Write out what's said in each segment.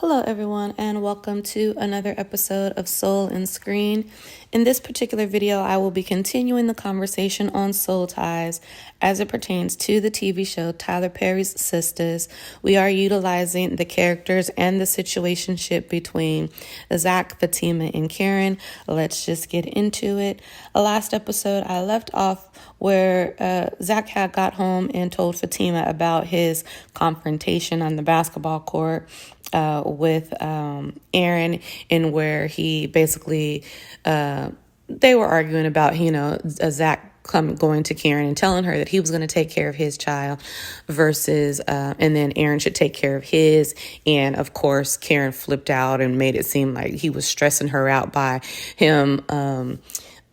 Hello, everyone, and welcome to another episode of Soul and Screen. In this particular video, I will be continuing the conversation on soul ties as it pertains to the TV show Tyler Perry's Sistas. We are utilizing the characters and the situationship between Zach, Fatima, and Karen. Let's just get into it. Last episode, I left off where Zach had got home and told Fatima about his confrontation on the basketball court with Aaron, and where he basically they were arguing about, Zach going to Karen and telling her that he was going to take care of his child versus and then Aaron should take care of his. And of course, Karen flipped out and made it seem like he was stressing her out by him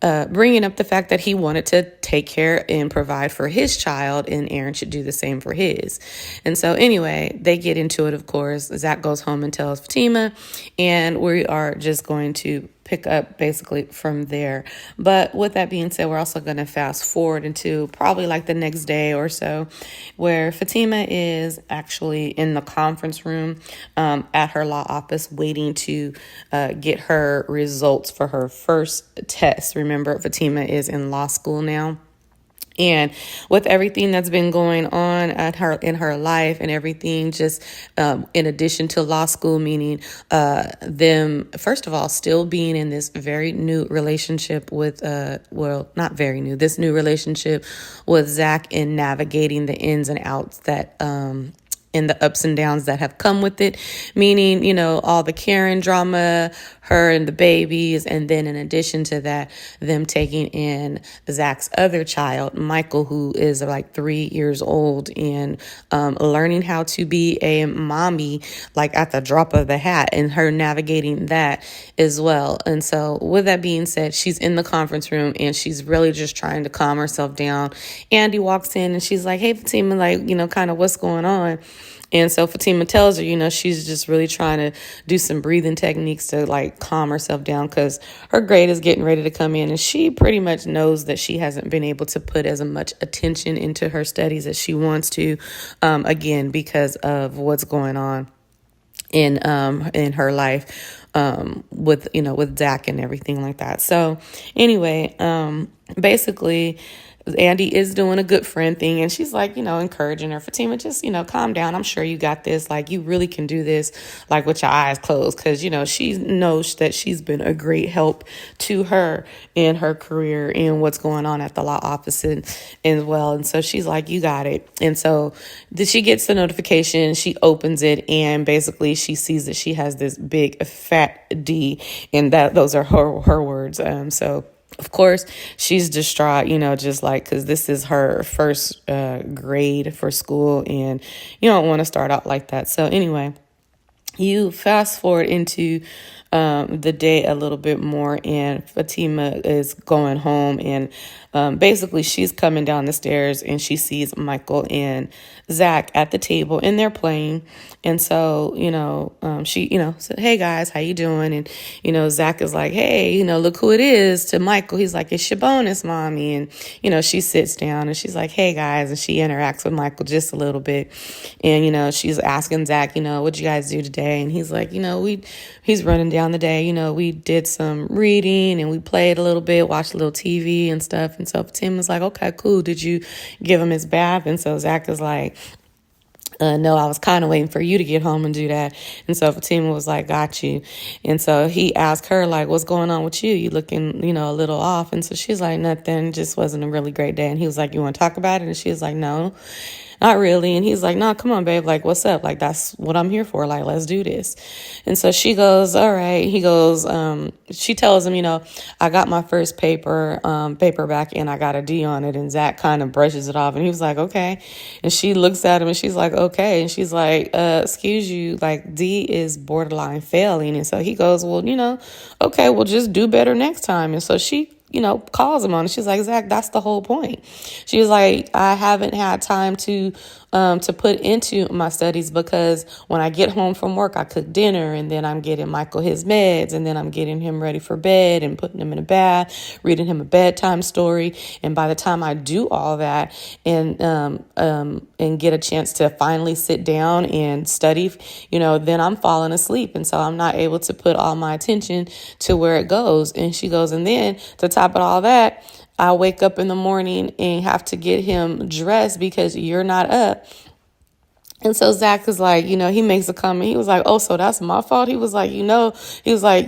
bringing up the fact that he wanted to take care and provide for his child, and Aaron should do the same for his. And so anyway, they get into it, of course. Zach goes home and tells Fatima, and we are just going to pick up basically from there. But with that being said, we're also going to fast forward into probably like the next day or so, where Fatima is actually in the conference room at her law office waiting to get her results for her first test. Remember, Fatima is in law school now. And with everything that's been going on in her life and everything, just in addition to law school, meaning them, first of all, still being in this very new relationship with, not very new, this new relationship with Zach, and navigating the ins and outs that, and the ups and downs that have come with it, meaning, all the Karen drama, her and the babies, and then in addition to that, them taking in Zach's other child, Michael, who is like 3 years old, and learning how to be a mommy, like at the drop of the hat, and her navigating that as well. And so with that being said, she's in the conference room and she's really just trying to calm herself down. Andy walks in and she's like, "Hey, Fatima, kind of what's going on?" And so Fatima tells her, she's just really trying to do some breathing techniques to like calm herself down, because her grade is getting ready to come in, and she pretty much knows that she hasn't been able to put as much attention into her studies as she wants to, again, because of what's going on in her life with Zach and everything like that. So anyway, basically, Andy is doing a good friend thing, and she's like, encouraging her. Fatima, just, calm down. I'm sure you got this. Like, you really can do this, like, with your eyes closed, because, she knows that she's been a great help to her in her career and what's going on at the law office as well. And so she's like, you got it. And so she gets the notification, she opens it, and basically she sees that she has this big fat D, and those are her words. So of course, she's distraught, just like, because this is her first grade for school, and you don't want to start out like that. So anyway, you fast forward into the day a little bit more, and Fatima is going home, and basically she's coming down the stairs and she sees Michael and Zach at the table, and they're playing. And so, she, said, "Hey guys, how you doing?" And, Zach is like, "Hey, look who it is," to Michael. He's like, "It's your bonus, mommy." And, she sits down and she's like, "Hey guys." And she interacts with Michael just a little bit. And, she's asking Zach, "What'd you guys do today?" And he's like, he's running down the day. We did some reading and we played a little bit, watched a little TV and stuff. And so Tim was like, "Okay, cool. Did you give him his bath?" And so Zach is like, "No, I was kind of waiting for you to get home and do that." And so Fatima was like, "Got you." And so he asked her, like, "What's going on with you? You looking, a little off." And so she's like, "Nothing, just wasn't a really great day." And he was like, "You want to talk about it?" And she was like, "No, not really." And he's like, "No, come on, babe. Like, what's up? Like, that's what I'm here for. Like, let's do this." And so she goes, "All right." He goes, she tells him, "I got my first paperback and I got a D on it." And Zach kind of brushes it off, and he was like, "Okay." And she looks at him and she's like, "Okay." And she's like, "Excuse you, like, D is borderline failing." And so he goes, "Well, okay, well, just do better next time." And so she calls him on it. She's like, "Zach, that's the whole point." She was like, "I haven't had time to to put into my studies, because when I get home from work, I cook dinner, and then I'm getting Michael his meds, and then I'm getting him ready for bed and putting him in a bath, reading him a bedtime story. And by the time I do all that and get a chance to finally sit down and study, then I'm falling asleep. And so I'm not able to put all my attention to where it goes. And she goes, and then to top it all that, I wake up in the morning and have to get him dressed because you're not up. And so Zach is like, he makes a comment. He was like, oh, so that's my fault? He was like,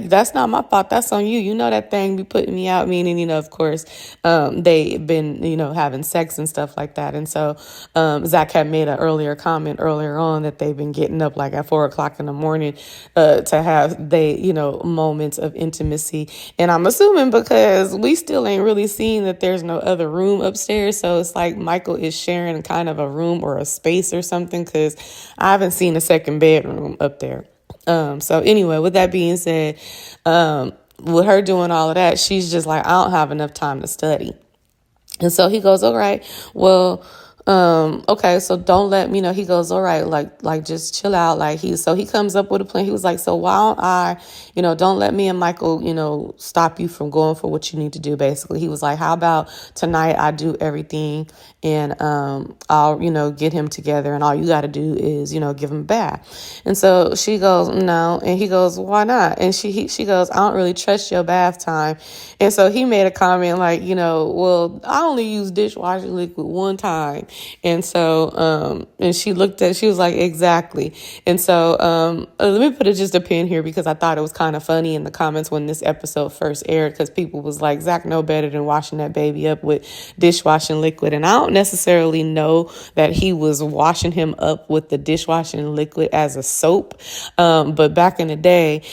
that's not my fault. That's on you. That thing be putting me out. Meaning, of course, they've been, having sex and stuff like that. And so Zach had made an earlier comment earlier on that they've been getting up like at 4:00 in the morning to have moments of intimacy. And I'm assuming because we still ain't really seen that there's no other room upstairs. So it's like Michael is sharing kind of a room or a space or something, because I haven't seen a second bedroom up there. So anyway, with that being said, with her doing all of that, she's just like, I don't have enough time to study. And so he goes, all right, well, okay, so don't let me know. He goes, all right, like just chill out. So he comes up with a plan. He was like, so why don't I, don't let me and Michael, stop you from going for what you need to do. Basically, he was like, how about tonight I do everything and, I'll, get him together, and all you got to do is, give him a bath. And so she goes, no. And he goes, why not? And she goes, I don't really trust your bath time. And so he made a comment like, well, I only use dishwashing liquid one time. And so, and she was like, exactly. And so, let me put just a pin here, because I thought it was kind of funny in the comments when this episode first aired, because people was like, Zach know better than washing that baby up with dishwashing liquid. And I don't necessarily know that he was washing him up with the dishwashing liquid as a soap. But back in the day,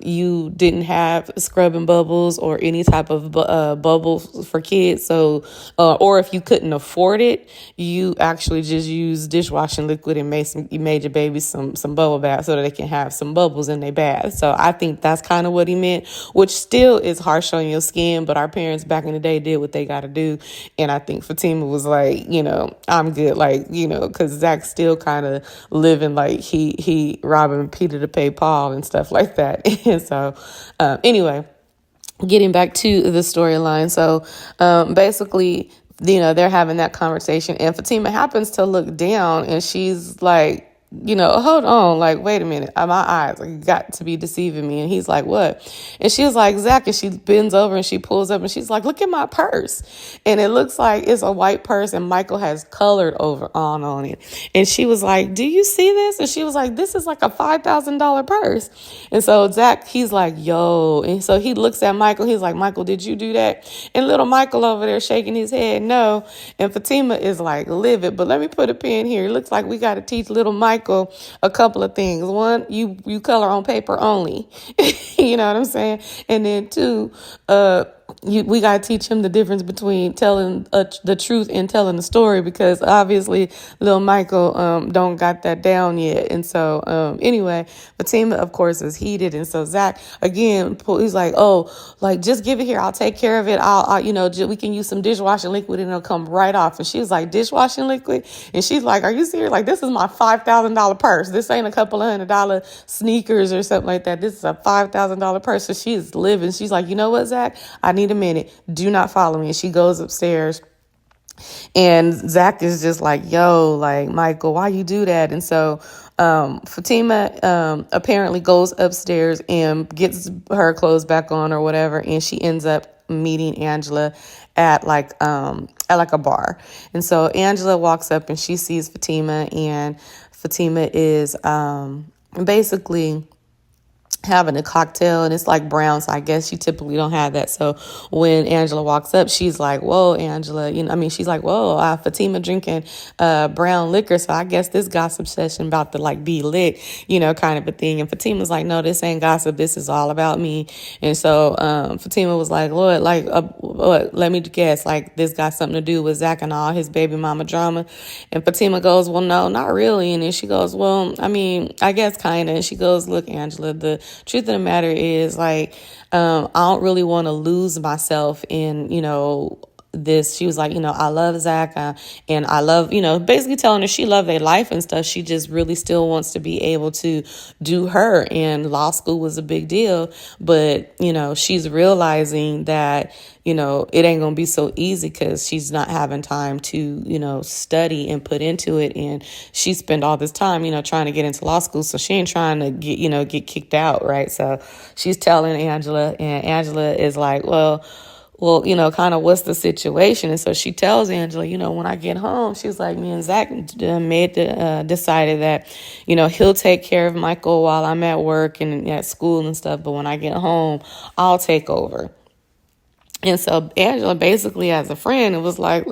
you didn't have scrubbing bubbles or any type of bubbles for kids. So, or if you couldn't afford it, you actually just use dishwashing liquid and you made your baby some bubble bath so that they can have some bubbles in their bath. So I think that's kind of what he meant, which still is harsh on your skin. But our parents back in the day did what they got to do. And I think Fatima was like, I'm good. Because Zach's still kind of living like he robbing Peter to pay Paul and stuff like that. And so anyway, getting back to the storyline. So basically, they're having that conversation, and Fatima happens to look down, and she's like, hold on, like, wait a minute, my eyes got to be deceiving me. And he's like, what? And she was like, Zach, and she bends over and she pulls up and she's like, look at my purse. And it looks like it's a white purse, and Michael has colored on it. And she was like, do you see this? And she was like, this is like a $5,000 purse. And so Zach, he's like, yo. And so he looks at Michael. He's like, Michael, did you do that? And little Michael over there shaking his head, no. And Fatima is like, livid. But let me put a pin here. It looks like we got to teach little Michael a couple of things. One, you color on paper only. You know what I'm saying? And then two, we got to teach him the difference between telling the truth and telling the story, because obviously little Michael don't got that down yet. And so anyway, Fatima, of course, is heated. And so Zach, again, he's like, oh, like, just give it here. I'll take care of it. I'll we can use some dishwashing liquid and it'll come right off. And she was like, dishwashing liquid? And she's like, are you serious? Like, this is my $5,000 purse. This ain't a couple of $100 sneakers or something like that. This is a $5,000 purse. So she's living. She's like, you know what, Zach? I need a minute. Do not follow me. And she goes upstairs. And Zach is just like, yo, like, Michael, why you do that? And so Fatima apparently goes upstairs and gets her clothes back on or whatever. And she ends up meeting Angela at like a bar. And so Angela walks up and she sees Fatima, and Fatima is basically having a cocktail, and it's like brown, so I guess you typically don't have that. So when Angela walks up, she's like, whoa, Angela, she's like, whoa, Fatima drinking brown liquor, so I guess this gossip session about to like be lit, kind of a thing. And Fatima's like, no, this ain't gossip, this is all about me. And so Fatima was like, Lord, like, what, let me guess, like, this got something to do with Zach and all his baby mama drama. And Fatima goes, well, no, not really. And then she goes, well, I guess kind of. And she goes, look, Angela, the truth of the matter is, like, I don't really want to lose myself in, this. She was like, I love Zach, and I love, basically telling her she loved their life and stuff. She just really still wants to be able to do her. And law school was a big deal. But, she's realizing that, it ain't going to be so easy because she's not having time to, study and put into it. And she spent all this time, trying to get into law school. So she ain't trying to get kicked out. Right. So she's telling Angela, and Angela is like, well, kind of what's the situation? And so she tells Angela, when I get home, she's like, me and Zach decided that, he'll take care of Michael while I'm at work and at school and stuff. But when I get home, I'll take over. And so Angela basically, as a friend, it was like,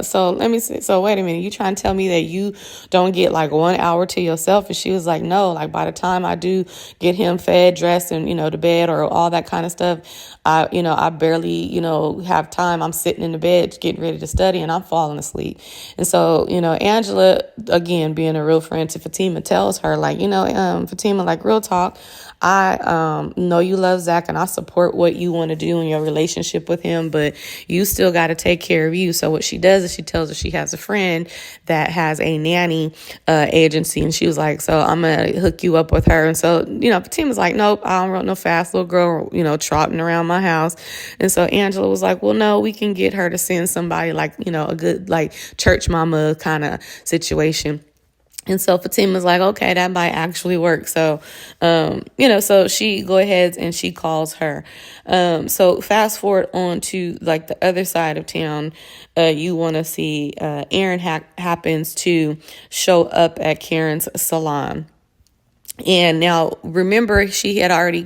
so let me see. So wait a minute, you trying to tell me that you don't get like 1 hour to yourself? And she was like, no, like by the time I do get him fed, dressed, and, to bed or all that kind of stuff, I barely, have time. I'm sitting in the bed getting ready to study and I'm falling asleep. And so, Angela, again, being a real friend to Fatima, tells her like, Fatima, like real talk, I know you love Zach and I support what you want to do in your relationship with him, but you still got to take care of you. So what she does is she tells her she has a friend that has a nanny agency, and she was like, so I'm going to hook you up with her. And so, Fatima's like, nope, I don't want no fast little girl, trotting around my house. And so Angela was like, well, no, we can get her to send somebody like, a good like church mama kind of situation. And so Fatima's like, okay, that might actually work. So, so she go ahead and she calls her. So fast forward on to like the other side of town. You want to see Aaron happens to show up at Karen's salon. And now remember, he had already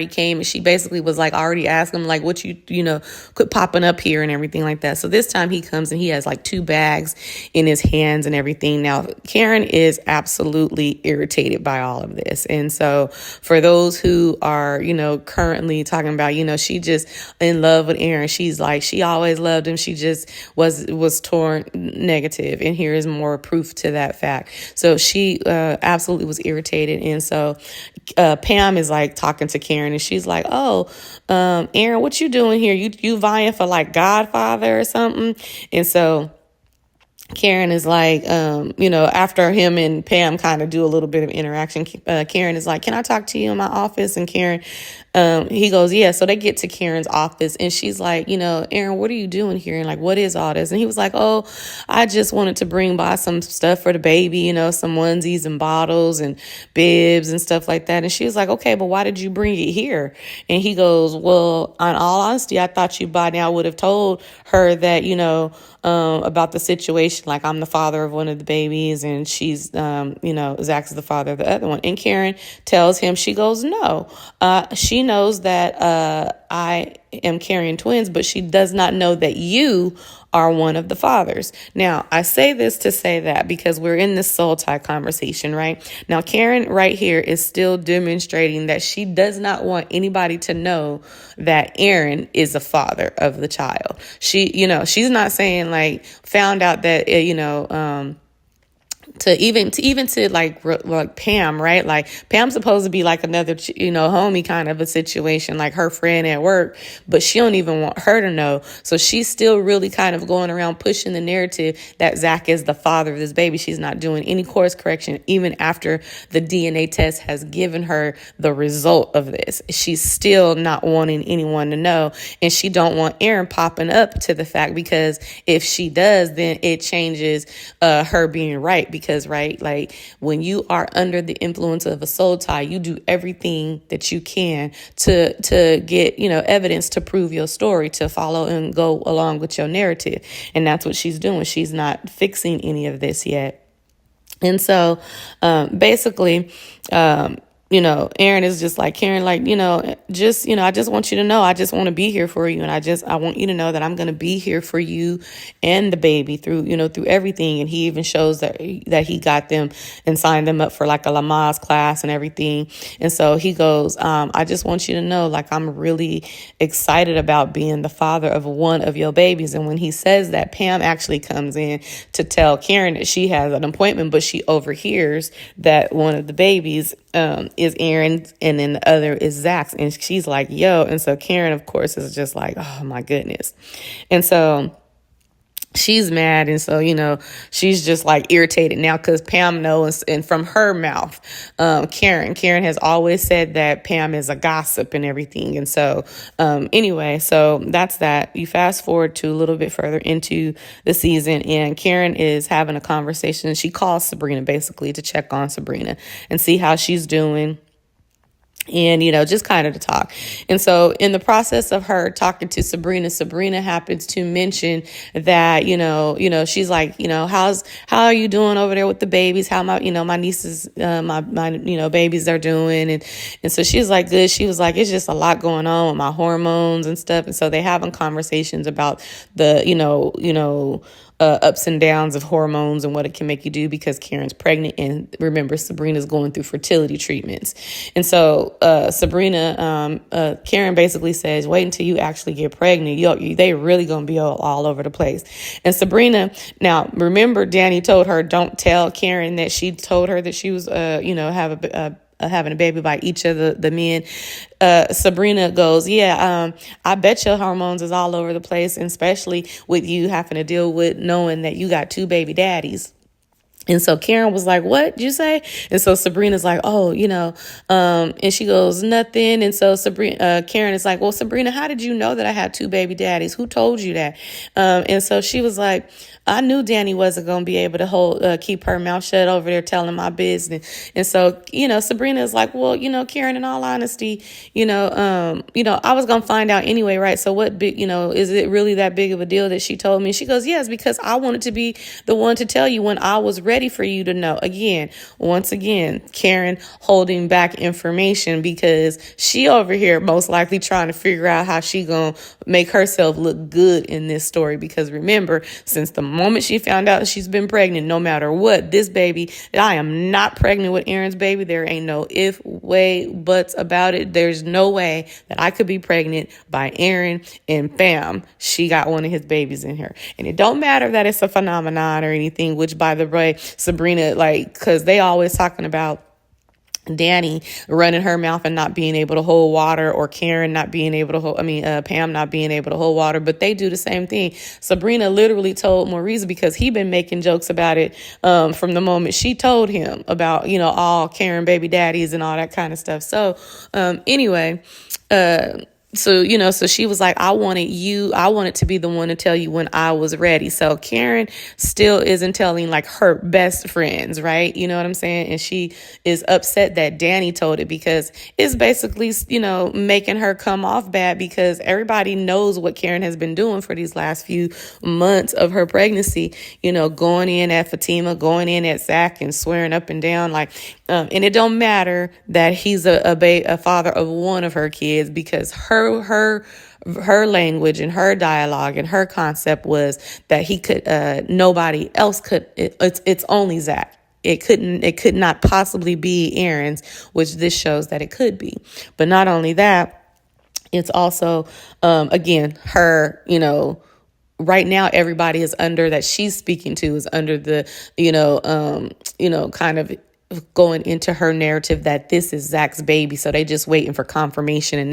came, and she basically was like already asked him like, what you quit popping up here and everything like that. So this time he comes and he has like 2 bags in his hands and everything. Now Karen is absolutely irritated by all of this. And so for those who are, currently talking about, she just in love with Aaron. She's like, she always loved him. She just was torn negative. And here is more proof to that fact. So she absolutely was irritated. And so Pam is like talking to Karen, and she's like, oh, Aaron, what you doing here? You vying for like Godfather or something? And so Karen is like, after him and Pam kind of do a little bit of interaction, Karen is like, can I talk to you in my office? And Karen, he goes, yeah. So they get to Karen's office, and she's like, Aaron, what are you doing here? And like, what is all this? And he was like, oh, I just wanted to bring by some stuff for the baby, some onesies and bottles and bibs and stuff like that. And she was like, okay, but why did you bring it here? And he goes, well, in all honesty, I thought you by now would have told her that, about the situation. Like, I'm the father of one of the babies, and she's, Zach's the father of the other one. And Karen tells him, she goes, no, she knows that I am carrying twins, but she does not know that you are one of the fathers. Now, I say this to say that because we're in this soul tie conversation, right? Now, Karen right here is still demonstrating that she does not want anybody to know that Aaron is the father of the child. She, she's not saying like found out that, to like Pam, right? Like Pam's supposed to be like another, homie kind of a situation, like her friend at work, but she don't even want her to know. So she's still really kind of going around pushing the narrative that Zach is the father of this baby. She's not doing any course correction, even after the DNA test has given her the result of this. She's still not wanting anyone to know. And she don't want Aaron popping up to the fact, because if she does, then it changes her being right. Because, right, like when you are under the influence of a soul tie, you do everything that you can to get, evidence to prove your story, to follow and go along with your narrative. And that's what she's doing. She's not fixing any of this yet. And so basically, Aaron is just like, Karen, like, I just want you to know, I just want to be here for you. And I want you to know that I'm going to be here for you and the baby through, through everything. And he even shows that he got them and signed them up for like a Lamaze class and everything. And so he goes, I just want you to know, like, I'm really excited about being the father of one of your babies. And when he says that, Pam actually comes in to tell Karen that she has an appointment, but she overhears that one of the babies is Aaron's, and then the other is Zach's. And she's like, yo. And so Karen, of course, is just like, oh my goodness. And so she's mad. And so, she's just like irritated now because Pam knows. And from her mouth, Karen has always said that Pam is a gossip and everything. And so, anyway, so that's that. You fast forward to a little bit further into the season, and Karen is having a conversation. She calls Sabrina basically to check on Sabrina and see how she's doing. And, just kind of to talk. And so in the process of her talking to Sabrina happens to mention that, she's like, how are you doing over there with the babies? How my nieces, my babies are doing. And so she's like, good. She was like, it's just a lot going on with my hormones and stuff. And so they having conversations about the, ups and downs of hormones and what it can make you do because Karen's pregnant. And remember, Sabrina's going through fertility treatments. And so Karen basically says, wait until you actually get pregnant. They really going to be all over the place. And Sabrina, now remember, Danny told her, don't tell Karen that she told her that she was, having a baby by each of the men. Sabrina goes, I bet your hormones is all over the place, and especially with you having to deal with knowing that you got 2 baby daddies. And so Karen was like, what did you say? And so Sabrina's like, and she goes, nothing. And so Karen is like, well, Sabrina, how did you know that I had 2 baby daddies? Who told you that? And so she was like, I knew Danny wasn't going to be able to keep her mouth shut over there telling my business. And so, Sabrina is like, well, Karen, in all honesty, I was going to find out anyway, right? So what big, is it really that big of a deal that she told me? She goes, yes, because I wanted to be the one to tell you when I was ready for you to know. Once again, Karen holding back information because she over here most likely trying to figure out how she going to make herself look good in this story. Because remember, since the moment she found out she's been pregnant, no matter what, this baby, I am not pregnant with Aaron's baby. There ain't no if, way, buts about it. There's no way that I could be pregnant by Aaron, and bam, she got one of his babies in her. And it don't matter that it's a phenomenon or anything, which by the way, Sabrina, because they always talking about Danny running her mouth and not being able to hold water, or Karen not being able to hold, Pam not being able to hold water, but they do the same thing. Sabrina literally told Maurice, because he been making jokes about it from the moment she told him about, all Karen baby daddies and all that kind of stuff. So anyway, so she was like, I wanted to be the one to tell you when I was ready. So Karen still isn't telling like her best friends, right? You know what I'm saying? And she is upset that Danny told it because it's basically, making her come off bad, because everybody knows what Karen has been doing for these last few months of her pregnancy, going in at Fatima, going in at Zach and swearing up and down and it don't matter that he's a father of one of her kids, because her language and her dialogue and her concept was that he could, nobody else could. It's only Zach. It could not possibly be Aaron's, which this shows that it could be. But not only that, it's also, again, her, right now, everybody is under that she's speaking to is under the, kind of going into her narrative that this is Zach's baby. So they just waiting for confirmation and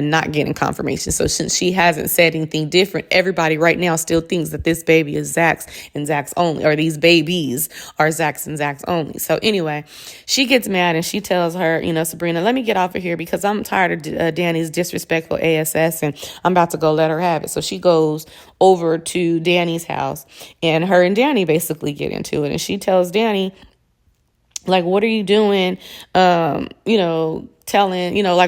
not getting confirmation. So since she hasn't said anything different, everybody right now still thinks that this baby is Zach's and Zach's only, or these babies are Zach's and Zach's only. So anyway, she gets mad and she tells her, Sabrina, let me get off of here because I'm tired of Danny's disrespectful ASS and I'm about to go let her have it. So she goes over to Danny's house and her and Danny basically get into it. And she tells Danny, like, what are you doing? Telling,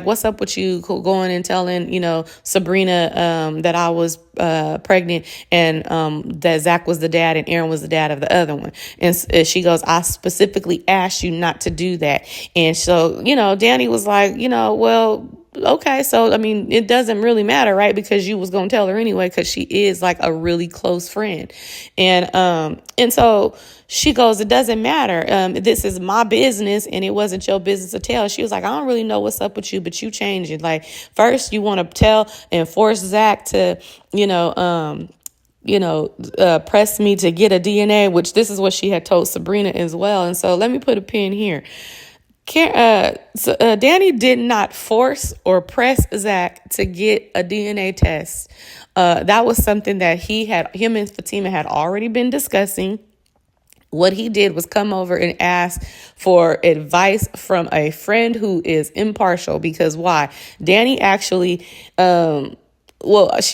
what's up with you going and telling, Sabrina, that I was pregnant and that Zach was the dad and Aaron was the dad of the other one. And she goes, I specifically asked you not to do that. And so, Danny was like, well, okay, so it doesn't really matter, right? Because you was gonna tell her anyway, because she is like a really close friend, and so she goes, it doesn't matter. This is my business, and it wasn't your business to tell. She was like, I don't really know what's up with you, but you changed it. Like first, you want to tell and force Zach to, press me to get a DNA, which this is what she had told Sabrina as well. And so let me put a pin here. Danny did not force or press Zach to get a DNA test. That was something that him and Fatima had already been discussing. What he did was come over and ask for advice from a friend who is impartial, because why? Danny actually,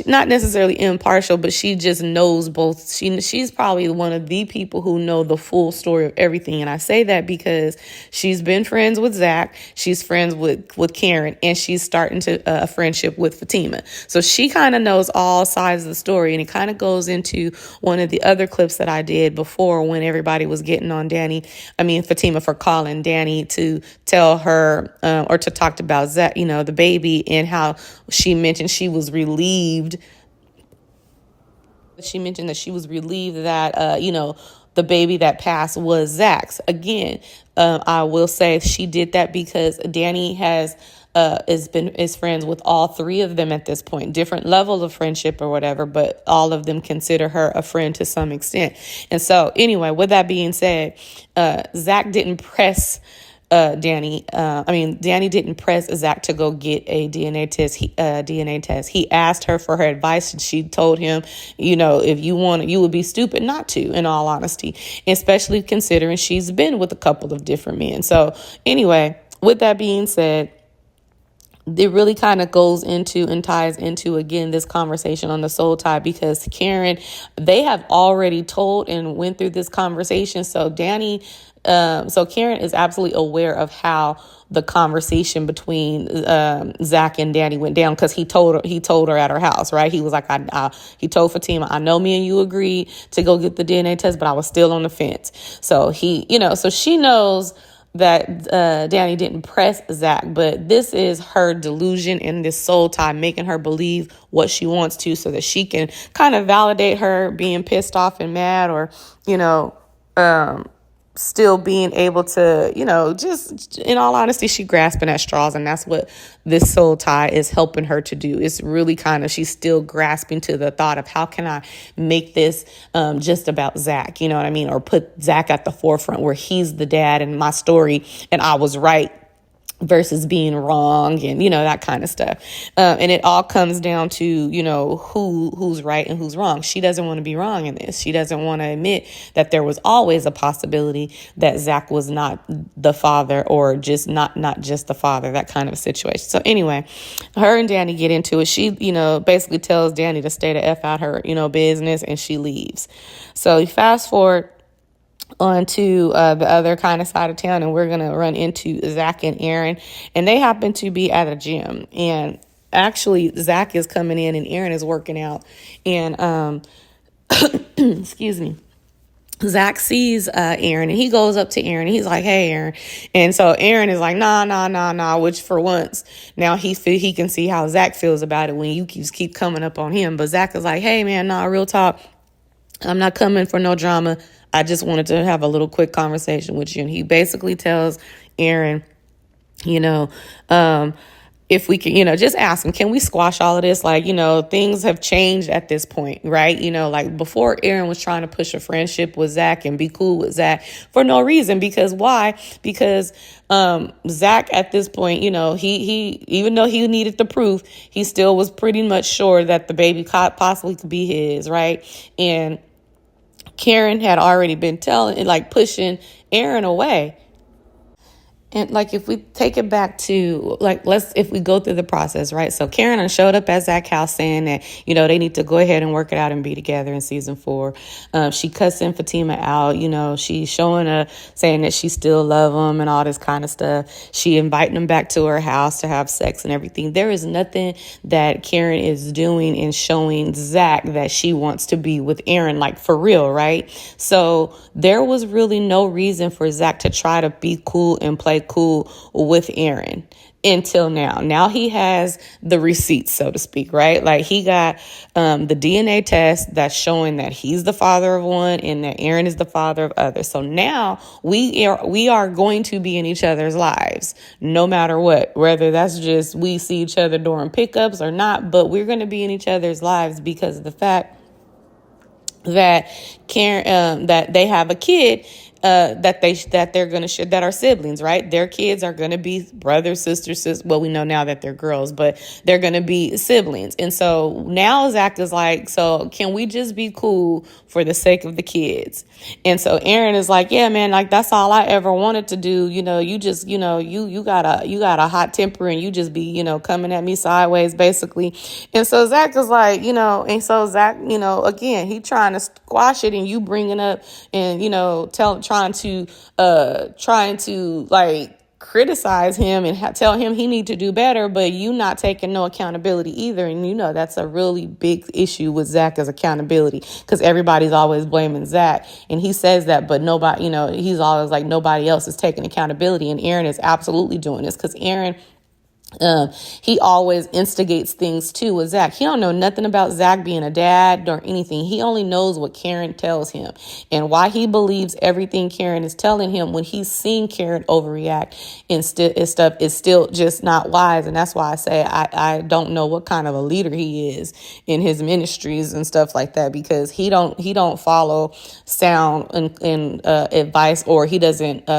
not necessarily impartial, but she just knows both. She's probably one of the people who know the full story of everything. And I say that because she's been friends with Zach. She's friends with Karen, and she's starting to a friendship with Fatima. So she kind of knows all sides of the story. And it kind of goes into one of the other clips that I did before, when everybody was getting on Fatima, for calling Danny to tell her or to talk about Zach, the baby, and how she mentioned she was relieved. She mentioned that she was relieved that, the baby that passed was Zach's. Again, I will say she did that because Danny is friends with all three of them at this point, different levels of friendship or whatever, but all of them consider her a friend to some extent. And so anyway, with that being said, Zach didn't press Danny didn't press Zach to go get a DNA test. He asked her for her advice, and she told him, if you want, you would be stupid not to, in all honesty, especially considering she's been with a couple of different men. So anyway, with that being said, it really kind of goes into and ties into, again, this conversation on the soul tie, because Karen, they have already told and went through this conversation. So Karen is absolutely aware of how the conversation between Zach and Danny went down, because he told her at her house, right? He was like, he told Fatima, I know me and you agreed to go get the DNA test, but I was still on the fence. So so she knows that Danny didn't press Zach, but this is her delusion and this soul tie making her believe what she wants to, so that she can kind of validate her being pissed off and mad, or, still being able to, just in all honesty, she grasping at straws. And that's what this soul tie is helping her to do. It's really she's still grasping to the thought of, how can I make this just about Zach, you know what I mean? Or put Zach at the forefront, where he's the dad in my story and I was right, versus being wrong, and that kind of stuff. And it all comes down to, who's right and who's wrong. She doesn't want to be wrong in this. She doesn't want to admit that there was always a possibility that Zach was not the father, or just not just the father, that kind of situation. So anyway, her and Danny get into it. She, basically tells Danny to stay the F out her, business, and she leaves. So you fast forward onto the other kind of side of town, and we're going to run into Zach and Aaron, and they happen to be at a gym. And actually, Zach is coming in and Aaron is working out. And excuse me. Zach sees Aaron, and he goes up to Aaron, and he's like, hey, Aaron. And so Aaron is like, nah, which for once, now he can see how Zach feels about it when you keep coming up on him. But Zach is like, hey, man, nah, real talk, I'm not coming for no drama. I just wanted to have a little quick conversation with you. And he basically tells Aaron, if we can, just ask him, can we squash all of this? Like, things have changed at this point, right? Like before, Aaron was trying to push a friendship with Zach and be cool with Zach for no reason. Because why? Because Zach at this point, he even though he needed the proof, he still was pretty much sure that the baby possibly could be his, right? And Karen had already been pushing Aaron away. And if we take it back to if we go through the process, right? So Karen showed up at Zach's house saying that, they need to go ahead and work it out and be together in season 4. She cussing Fatima out, she's showing her, saying that she still love him and all this kind of stuff. She inviting him back to her house to have sex and everything. There is nothing that Karen is doing and showing Zach that she wants to be with Aaron, for real, right? So there was really no reason for Zach to try to be cool and play cool with Aaron until now. Now he has the receipts, so to speak, right? He got the DNA test that's showing that he's the father of one and that Aaron is the father of others. So now we are going to be in each other's lives, no matter what, whether that's just we see each other during pickups or not, but we're going to be in each other's lives because of the fact that Karen, that they have a kid. that they're gonna share, that are siblings, right? Their kids are gonna be brothers, sisters. Well, we know now that they're girls, but they're gonna be siblings. And so now Zach is like, so can we just be cool for the sake of the kids? And so Aaron is like, yeah, man, like that's all I ever wanted to do. You just, you got a hot temper and you just be, coming at me sideways, basically. And so Zach is like, and so Zach, again, he trying to squash it, and you bringing up and, trying to like criticize him and tell him he need to do better, but you not taking no accountability either. And that's a really big issue with Zach is accountability, because everybody's always blaming Zach, and he says that, but nobody, he's always like nobody else is taking accountability, and Aaron is absolutely doing this, because Aaron, he always instigates things too with Zach. He don't know nothing about Zach being a dad or anything. He only knows what Karen tells him, and why he believes everything Karen is telling him when he's seen Karen overreact and stuff is still just not wise. And that's why I say I don't know what kind of a leader he is in his ministries and stuff like that, because he don't follow sound and advice, or he doesn't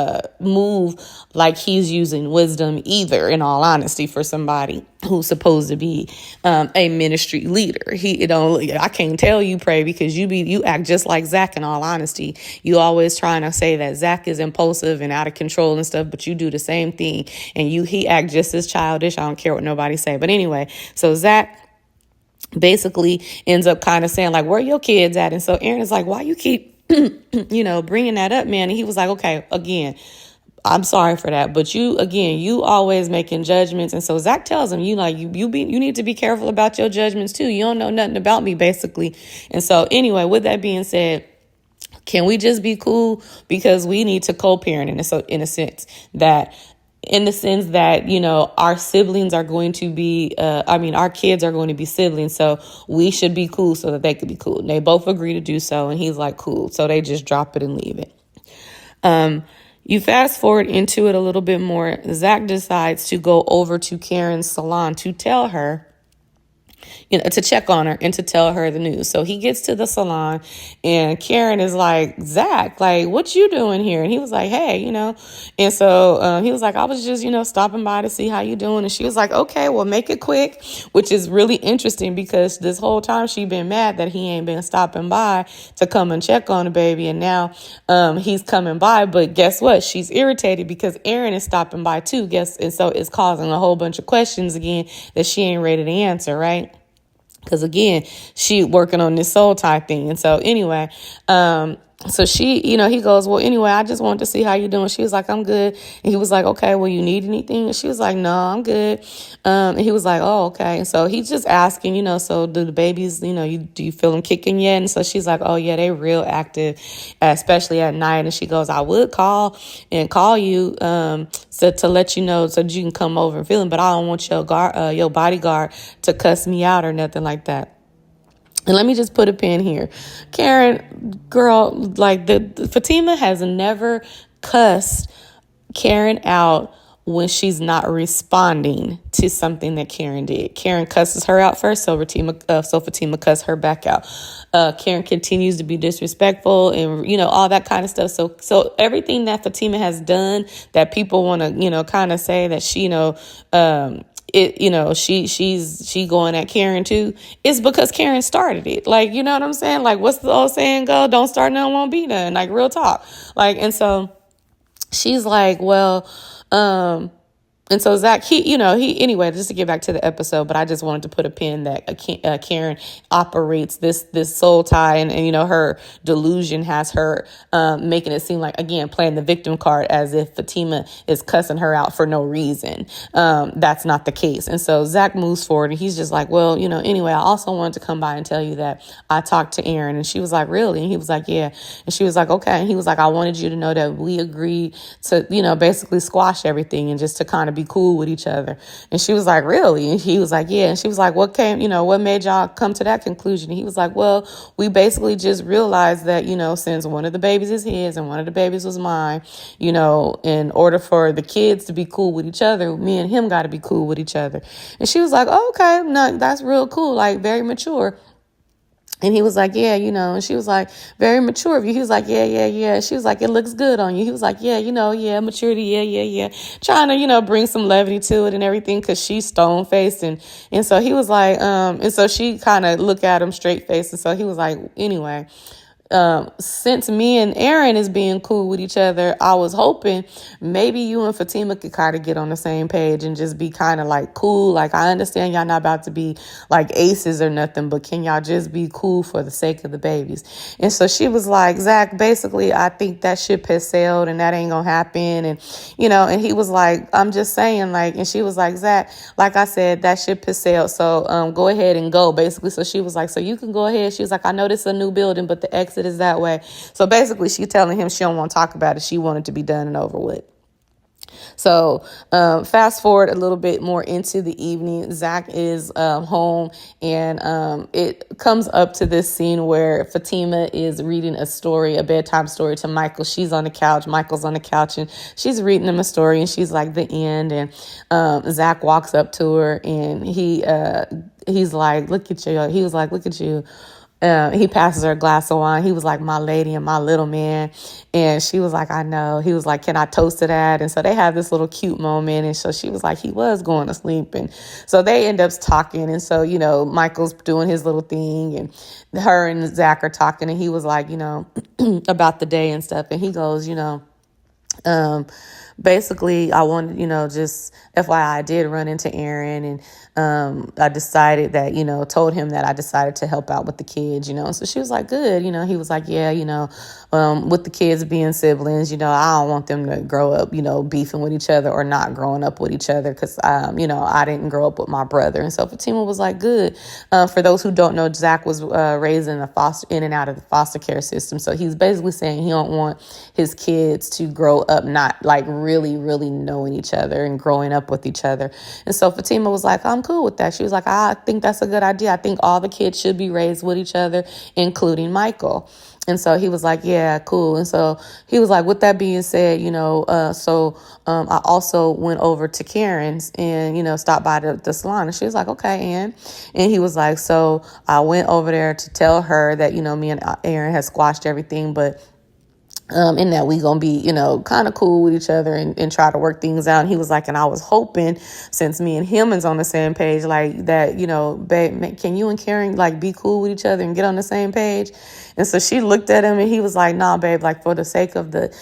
move like he's using wisdom either, in all honesty, for somebody who's supposed to be a ministry leader. I can't tell you pray, because you act just like Zach, in all honesty. You always trying to say that Zach is impulsive and out of control and stuff, but you do the same thing, and he act just as childish. I don't care what nobody say. But anyway, so Zach basically ends up kind of saying like, where are your kids at? And so Aaron is like, why you keep bringing that up, man? And he was like, okay, again, I'm sorry for that, but you always making judgments. And so Zach tells him, you need to be careful about your judgments too. You don't know nothing about me, basically. And so anyway, with that being said, can we just be cool? Because we need to co-parent in a sense that, our siblings are going to be, our kids are going to be siblings. So we should be cool so that they could be cool. And they both agree to do so. And he's like, cool. So they just drop it and leave it. You fast forward into it a little bit more. Zach decides to go over to Karen's salon to tell her, to check on her and to tell her the news. So he gets to the salon, and Karen is like, Zach, like, what you doing here? And he was like, hey, and so he was like, I was just, stopping by to see how you doing. And she was like, okay, well, make it quick, which is really interesting, because this whole time she been mad that he ain't been stopping by to come and check on the baby. And now he's coming by. But guess what? She's irritated because Aaron is stopping by too. And so it's causing a whole bunch of questions again that she ain't ready to answer, right? Because, again, she working on this soul tie thing. And so anyway, so she, he goes, well, anyway, I just wanted to see how you doing. She was like, I'm good. And he was like, okay, well, you need anything? And she was like, no, I'm good. And he was like, oh, okay. And so he's just asking, so do the babies, do you feel them kicking yet? And so she's like, oh, yeah, they real active, especially at night. And she goes, I would call you to let you know so that you can come over and feel them. But I don't want your bodyguard to cuss me out or nothing like that. And let me just put a pin here. Karen, girl, like the Fatima has never cussed Karen out when she's not responding to something that Karen did. Karen cusses her out first, so Fatima cuss her back out. Karen continues to be disrespectful and, all that kind of stuff. So everything that Fatima has done that people want to, kind of say that she, she going at Karen too, is because Karen started it. Like, you know what I'm saying? Like, what's the old saying go? Don't start none, won't be done. Like, real talk. Like, and so she's like, well, and so Zach, anyway, just to get back to the episode, but I just wanted to put a pin that Karen operates this soul tie, and her delusion has her making it seem like, again, playing the victim card as if Fatima is cussing her out for no reason. That's not the case. And so Zach moves forward, and he's just like, well, anyway, I also wanted to come by and tell you that I talked to Aaron. And she was like, really? And he was like, yeah. And she was like, okay. And he was like, I wanted you to know that we agreed to, basically squash everything and just to kind of be cool with each other. And she was like, really? And he was like, yeah. And she was like, what made y'all come to that conclusion? And he was like, well, we basically just realized that, since one of the babies is his and one of the babies was mine, in order for the kids to be cool with each other, me and him got to be cool with each other. And she was like, oh, okay, no, that's real cool. Like, very mature. And he was like, yeah, and she was like, very mature of you. He was like, yeah, yeah, yeah. She was like, it looks good on you. He was like, yeah, yeah, maturity. Yeah, yeah, yeah. Trying to, bring some levity to it and everything. Cause she's stone faced. And so he was like, and so she kind of looked at him straight faced. And so he was like, anyway, since me and Aaron is being cool with each other, I was hoping maybe you and Fatima could kind of get on the same page and just be kind of like cool. Like, I understand y'all not about to be like aces or nothing, but can y'all just be cool for the sake of the babies? And so she was like, Zach, basically, I think that ship has sailed and that ain't gonna happen. And he was like, I'm just saying, like, and she was like, Zach, like I said, that ship has sailed. So go ahead and go, basically. So she was like, so you can go ahead. She was like, I know this is a new building, but the exit is that way. So basically, she telling him she don't want to talk about it. She wanted to be done and over with. So fast forward a little bit more into the evening. Zach is home, and it comes up to this scene where Fatima is reading a bedtime story to Michael. She's on the couch. Michael's on the couch, and she's reading him a story, and she's like, the end. And Zach walks up to her, and he's like, look at you. He was like, look at you. He passes her a glass of wine. He was like, my lady and my little man. And she was like, I know. He was like, can I toast to that? And so they have this little cute moment. And so she was like, he was going to sleep. And so they end up talking. And so, Michael's doing his little thing, and her and Zach are talking. And he was like, about the day and stuff. And he goes, basically, I wanted, just FYI, I did run into Aaron, and I decided that, told him that I decided to help out with the kids, So she was like, good. He was like, yeah, with the kids being siblings, I don't want them to grow up, beefing with each other or not growing up with each other, because, I didn't grow up with my brother. And so Fatima was like, good. For those who don't know, Zach was raised in and out of the foster care system. So he's basically saying he don't want his kids to grow up not like really, really knowing each other and growing up with each other. And so Fatima was like, I'm cool with that. She was like, I think that's a good idea. I think all the kids should be raised with each other, including Michael. And so he was like, yeah, cool. And so he was like, with that being said, I also went over to Karen's and, stopped by the salon. And she was like, okay, and he was like, so I went over there to tell her that, me and Aaron had squashed everything, but and that we gonna be, kind of cool with each other and try to work things out. And he was like, and I was hoping, since me and him is on the same page, like that, babe, can you and Karen like be cool with each other and get on the same page? And so she looked at him, and he was like, nah, babe, like for the sake of the,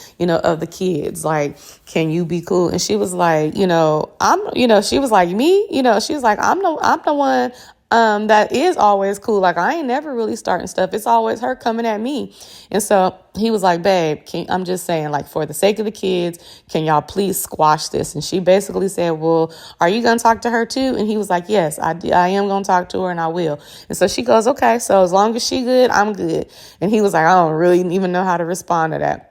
of the kids, like, can you be cool? And she was like, she was like, me, she was like, I'm the one that is always cool. Like, I ain't never really starting stuff. It's always her coming at me. And so he was like, babe, I'm just saying, like, for the sake of the kids, can y'all please squash this? And she basically said, well, are you going to talk to her too? And he was like, yes, I am going to talk to her, and I will. And so she goes, okay, so as long as she good, I'm good. And he was like, I don't really even know how to respond to that.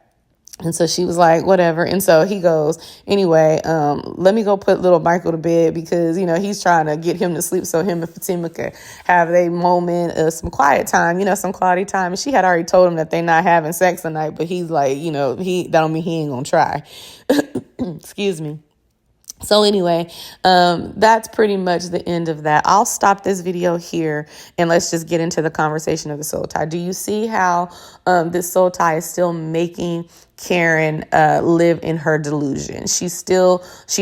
And so she was like, whatever. And so he goes, anyway, let me go put little Michael to bed, because, he's trying to get him to sleep so him and Fatima could have a moment of some quiet time, some quality time. And she had already told him that they're not having sex tonight, but he's like, that don't mean he ain't gonna try. Excuse me. So anyway, that's pretty much the end of that. I'll stop this video here, and let's just get into the conversation of the soul tie. Do you see how this soul tie is still making Karen live in her delusion? She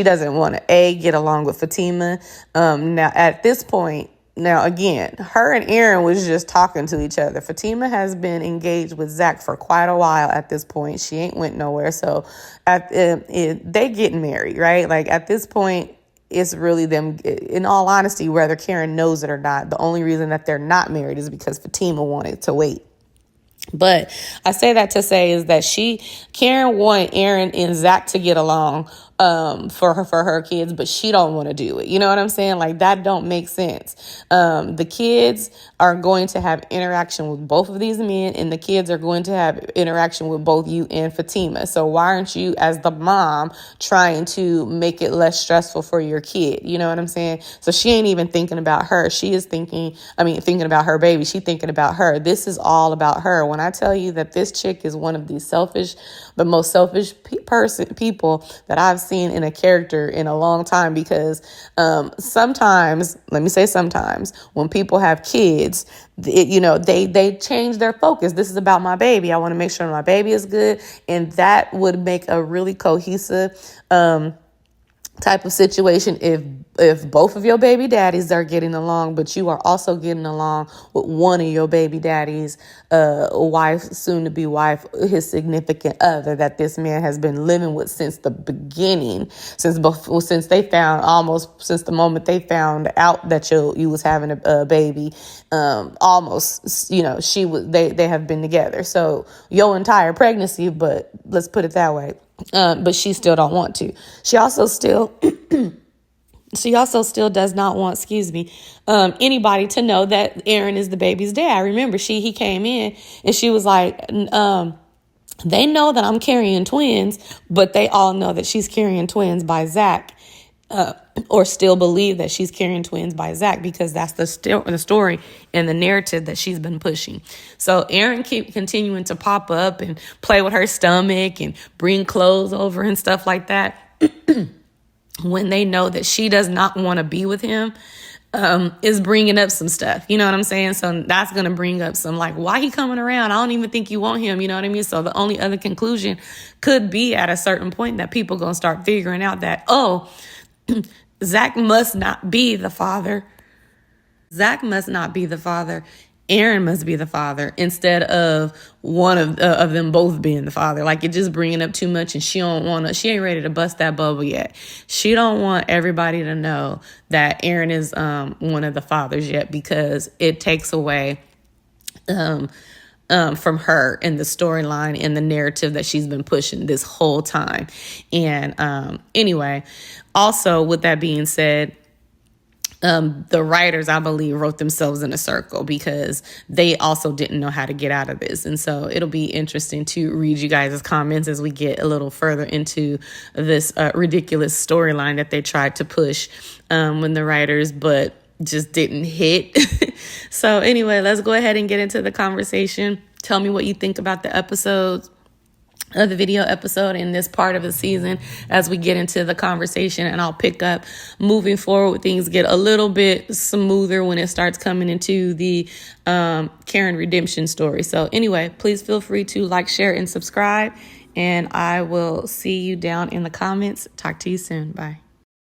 doesn't want to get along with Fatima. Now at this point, again, her and Aaron was just talking to each other. Fatima has been engaged with Zach for quite a while at this point. She ain't went nowhere. So they getting married, right? Like at this point, it's really them. In all honesty, whether Karen knows it or not, the only reason that they're not married is because Fatima wanted to wait. But I say that to say is that Karen wanted Aaron and Zach to get along for her kids, but she don't want to do it. You know what I'm saying? Like, that don't make sense. The kids are going to have interaction with both of these men, and the kids are going to have interaction with both you and Fatima. So why aren't you, as the mom, trying to make it less stressful for your kid? You know what I'm saying? So she ain't even thinking about her. She is thinking about her baby. She thinking about her. This is all about her. When I tell you that this chick is one of the most selfish people that I've seen in a character in a long time, because sometimes, let me say sometimes, when people have kids, they change their focus. This is about my baby. I want to make sure my baby is good. And that would make a really cohesive type of situation if both of your baby daddies are getting along, but you are also getting along with one of your baby daddy's wife, soon to be wife, his significant other that this man has been living with since the beginning, since the moment they found out that you was having a baby. They have been together, so your entire pregnancy, but let's put it that way. But she still don't want to. She also still does not want, anybody to know that Aaron is the baby's dad. Remember, he came in and she was like, they know that I'm carrying twins, but they all know that she's carrying twins by Zach. Or still believe that she's carrying twins by Zach, because that's the story and the narrative that she's been pushing. So Aaron keep continuing to pop up and play with her stomach and bring clothes over and stuff like that. When they know that she does not want to be with him, is bringing up some stuff. You know what I'm saying? So that's going to bring up some like, why he coming around? I don't even think you want him. You know what I mean? So the only other conclusion could be at a certain point that people going to start figuring out that, Zach must not be the father. Aaron must be the father, instead of one of them both being the father. Like, it's just bringing up too much, and she ain't ready to bust that bubble yet. She don't want everybody to know that Aaron is one of the fathers yet, because it takes away from her in the storyline and the narrative that she's been pushing this whole time. And anyway, also with that being said, the writers, I believe, wrote themselves in a circle, because they also didn't know how to get out of this. And so it'll be interesting to read you guys' comments as we get a little further into this ridiculous storyline that they tried to push when the writers, but just didn't hit. So anyway, let's go ahead and get into the conversation. Tell me what you think about the episodes, of the video episode in this part of the season, as we get into the conversation, and I'll pick up moving forward. Things get a little bit smoother when it starts coming into the Karen redemption story. So anyway, please feel free to like, share, and subscribe, and I will see you down in the comments. Talk to you soon. Bye.